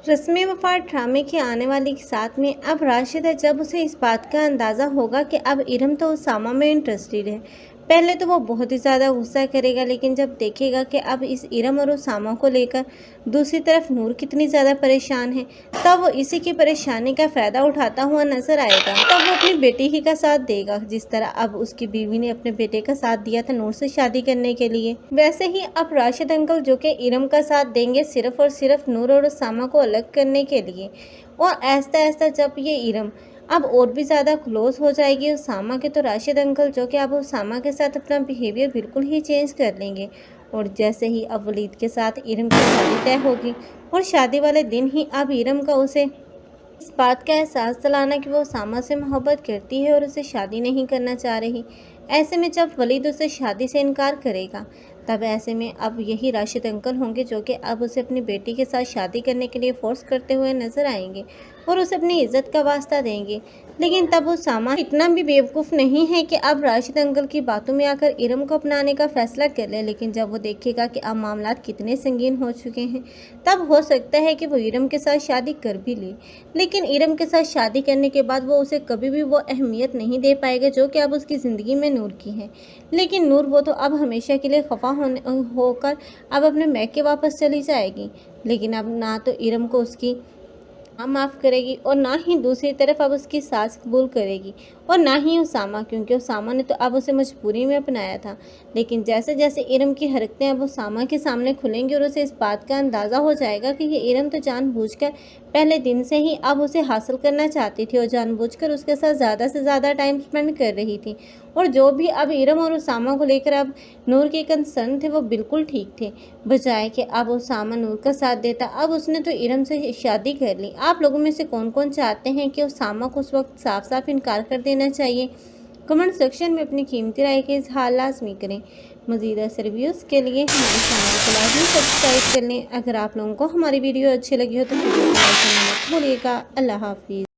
रस्म वफ़ा ड्रामे के आने वाले के साथ में अब राशिदा जब उसे इस बात का अंदाज़ा होगा कि अब इरम तो उसामा में इंटरेस्टेड है। पहले तो वो बहुत ही ज़्यादा गुस्सा करेगा, लेकिन जब देखेगा कि अब इस इरम और उसामा को लेकर दूसरी तरफ नूर कितनी ज़्यादा परेशान है, तब वो इसी की परेशानी का फ़ायदा उठाता हुआ नज़र आएगा। तब वो अपनी बेटी ही का साथ देगा, जिस तरह अब उसकी बीवी ने अपने बेटे का साथ दिया था नूर से शादी करने के लिए। वैसे ही अब राशिद अंकल जो कि इरम का साथ देंगे सिर्फ और सिर्फ नूर और उसामा को अलग करने के लिए। और ऐसा ऐसा जब ये इरम अब और भी ज़्यादा क्लोज हो जाएगी उसामा के, तो राशिद अंकल जो कि अब उसामा के साथ अपना बिहेवियर बिल्कुल ही चेंज कर लेंगे। और जैसे ही अब वलीद के साथ इरम की शादी तय होगी और शादी वाले दिन ही अब इरम का उसे इस बात का एहसास दिलाना कि वो उसामा से मोहब्बत करती है और उसे शादी नहीं करना चाह रही। ऐसे में जब वलीद उसे शादी से इनकार करेगा, तब ऐसे में अब यही राशिद अंकल होंगे जो कि अब उसे अपनी बेटी के साथ शादी करने के लिए फोर्स करते हुए नजर आएंगे और उसे अपनी इज्जत का वास्ता देंगे। लेकिन तब उसामा इतना भी बेवकूफ़ नहीं है कि अब राशिद अंकल की बातों में आकर इरम को अपनाने का फैसला कर ले। लेकिन जब वो देखेगा कि अब मामलात कितने संगीन हो चुके हैं, तब हो सकता है कि वो इरम के साथ शादी कर भी ले। लेकिन इरम के साथ शादी करने के बाद वो उसे कभी भी वो अहमियत नहीं दे पाएगा जो कि अब उसकी ज़िंदगी में नूर की है। लेकिन नूर वो तो अब हमेशा के लिए खफा होकर अब अपने मैके वापस चली जाएगी। लेकिन अब ना तो इरम को उसकी माफ़ करेगी और ना ही दूसरी तरफ अब उसकी सास कबूल करेगी और ना ही उसामा, क्योंकि उसामा ने तो अब उसे मजबूरी में अपनाया था। लेकिन जैसे जैसे इरम की हरकतें अब उसामा के सामने खुलेंगी और उसे इस बात का अंदाज़ा हो जाएगा कि ये इरम तो जानबूझकर पहले दिन से ही अब उसे हासिल करना चाहती थी और जानबूझकर उसके साथ ज़्यादा से ज़्यादा टाइम स्पेंड कर रही थी। और जो भी अब इरम और उसामा को लेकर अब नूर के कंसर्न थे वो बिल्कुल ठीक थे, बजाय कि अब उसामा नूर का साथ देता। अब उसने तो इरम से शादी कर ली। आप लोगों में से कौन कौन चाहते हैं कि उसामा को उस वक्त साफ साफ इनकार कर देना चाहिए? कमेंट सेक्शन में अपनी कीमती राय के इजहार लाजमी करें। मज़ीद ऐसे रिव्यूज़ के लिए हमारे चैनल को लाजमी सब्सक्राइब कर लें। अगर आप लोगों को हमारी वीडियो अच्छी लगी हो तो वीडियो को लाइक करना मत भूलिएगा। अल्लाह हाफिज़।